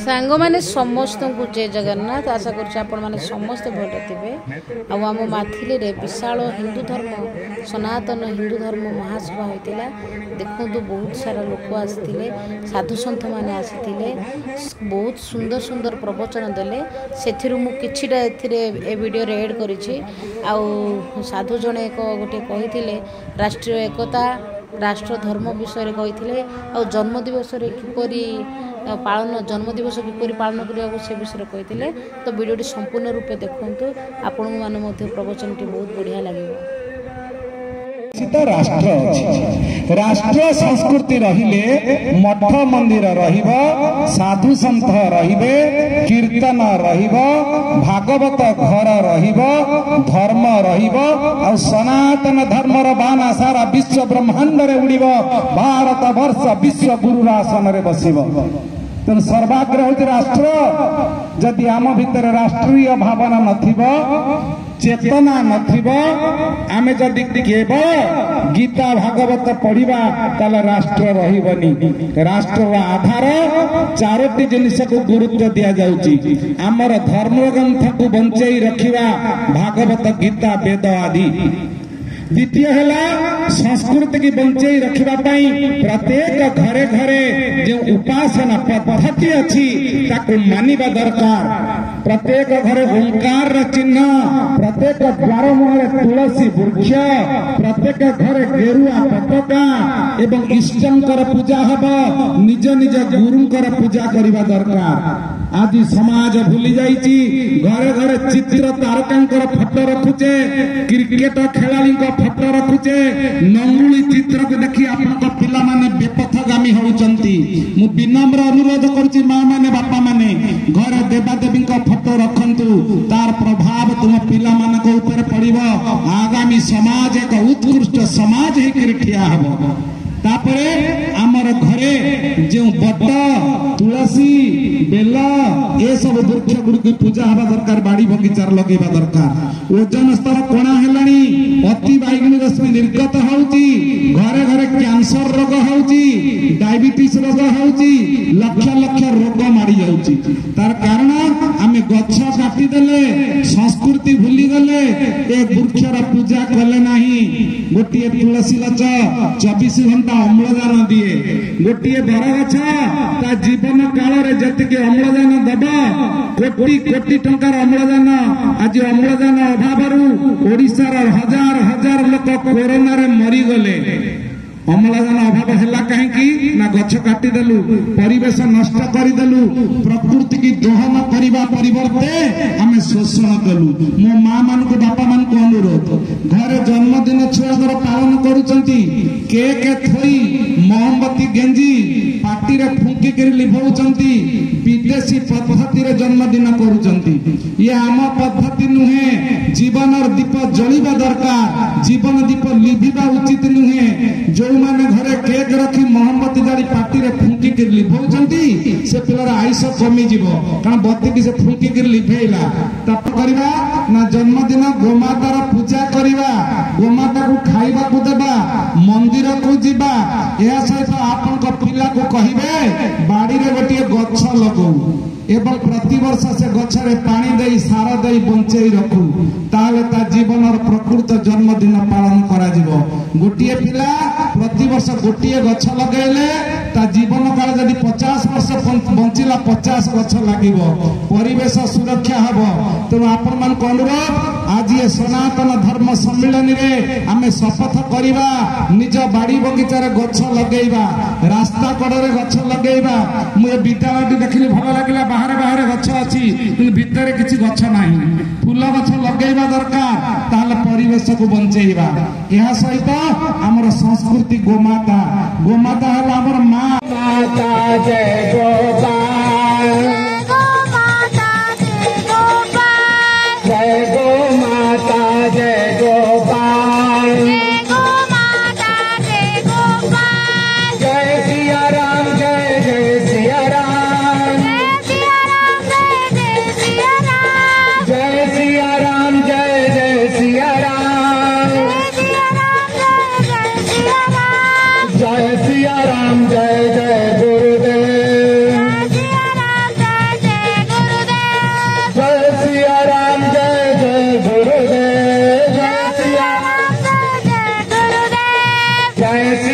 सांग मैंने समस्त को जय जगन्नाथ आशा कर समस्ते भल थे आम माथिली रे विशाल हिंदू धर्म सनातन हिंदू धर्म महासभा होता देखो बहुत सारा लोक आसते साधु सन्थ मैंने आसी बहुत सुंदर सुंदर प्रवचन देले से किछिटा ए वीडियो एड करी साधु जड़े गोटे कही राष्ट्रीय एकता राष्ट्र धर्म विषय कही आ जन्मदिवस किपरि पालन जन्मदिवस किपरि पालन करने से विषय कही तो वीडियो संपूर्ण रूपे देखु आपण मैंने प्रवचन बहुत बढ़िया लगे। राष्ट्र राष्ट्र संस्कृति रहिले मठ मंदिर रहिबो साधु संत रहिबे कीर्तन रहिबो भागवत घर रहिबो धर्म रहिबो और सनातन धर्मर बाना सारा विश्व ब्रह्मांड रे उड़िबो भारत वर्ष विश्व गुरु आसन रे बसिबो तेणु सर्वाग्र होती राष्ट्र जदि आम भितर राष्ट्रीय भावना नथिबो चेतना नथिबो आमे जदि केवल गीता भागवत पढ़िबा ताले राष्ट्र रहिबनी राष्ट्र आधार चारोटी जिनिस को गुरुत्व दिया जाउची आमर धर्म ग्रंथ को बंचई रखिबा भागवत गीता वेद आदि द्वितीय है संस्कृति की बंचई रखा प्रत्येक घरे घरे जो उपासना पद्धति अच्छी ताकू मानिबा दरकार प्रत्येक घरे ओंकार चिन्ह प्रत्येक द्वार मुहरे तुलसी वृक्ष प्रत्येक घरे गेरुआ पताका एवं इष्टंकर पूजा हब निज निज गुरुंकर पूजा करबा दरकार। आज समाज भूली जाइछि घरे घरे चित्र तारकांकर फोटो रखुचे क्रिकेट खेलाड़ी फोटो रखुचे नंगुली चित्र को देखी आपन पिला माने बेपथगामी होउचंती मु विनम्र अनुरोध करूची मां माने बापा माने घर देवा देवी फोटो रखंतु तार प्रभाव तुम पिला मान को ऊपर पड़िबो आगामी समाज एक उत्कृष्ट समाज ही ठिया हबो। तापरे आमर घरे जो बट तुलसी बेल ए सब वृक्ष गुड़ी पूजा हवा दरकार बाड़ी बगीचार लगेबा दरकार ओजन स्तर कोणा हेलानी अति बाइगणी रश्मि निर्गत होउची घरे घरे कैंसर रोग होउची डायबिटीज रोग होउची लक्ष लक्ष रोग मारी जाउची तार कारण आमे गछ काटी देले संस्कृति भूली गले ए वृक्षर पूजा कले नाही गोटे तुलसी गछ 24 घंटा अम्लजान दिए गोटे बरगछ ता जीवन काल रे जतिके अम्लजान दबा कोटी कोटी टंकार अम्लजान आज अम्लजान अभावरू ओडिशार हजार हजार लोक कोरोना रे मरी गले अम्लजान अभाव है कहीं ना गछ काटिदेलु परिवेश नष्ट करदेलु प्रकृति की दोहन करने परिवर्ते आम शोषण कलु मो माँ मान को बापा मान को अनुरोध घरे जन्मदिन छुआ पालन करुचंती केक थोई मोमबत्ती गेंजी पार्टी रे फुंकी कर लिभौचंती विदेशी पद्धति रे जन्मदिन करुचंती ये आम पद्धति नुहे जीवन और दीप जलिबा दरकार जीवन दीप लिभिबा उचित नुहे जो माने घरे केक रखी मोमबत्ती जारी पार्टी रे फुंकी कर लिभौचंती से पिलार आयुष कमी जीवो कारण बत्ती की से फुंकी कर लिभेला तप करबा ना जन्मदिन गोमातार पूजा करबा गोमाता को खाइबा को देबा मंदिर को जीवा यह सहित आपन को पिला को कहिबे बाड़ी रे गोटे गछ लगौ एवं प्रतिवर्ष से गछरे पानी दे सार दे बंचई रखू ताले ता जीवन और प्रकृत जन्मदिन पालन करा जीवो गोटे पिला प्रतिवर्ष गोटे गछ लगेले ता जीवन काल जदि 50 वर्ष बंचिला 50 गछ लागिबो परिवेश सुरक्षा हबो तेणु आपण मान को अनुरोध आज ये सनातन धर्म सम्मेलन रे आमे शपथ करिबा निज बाड़ी बगीचार गछ लगेबा रास्ता कड़े गछ लगेबा मु विद्यालय देखिली भल लागला बाहर बाहर गछ अच्छी किंतु भितर किसी गछ नहीं फूल गछ लगेबा दरकार ताले परिवेश को बंचेबा यह सहित हमर संस्कृति गोमाता गोमाता है हमर मां माता जय गोपाल गोमाता जय गोपाल जय गोमाता जय गोपाल गोमाता जय गोपाल जय सिया राम जय जय सिया राम जय सिया राम जय सिया राम जय जय सिया राम जय सिया राम जय जय गुरुदेव जय श्री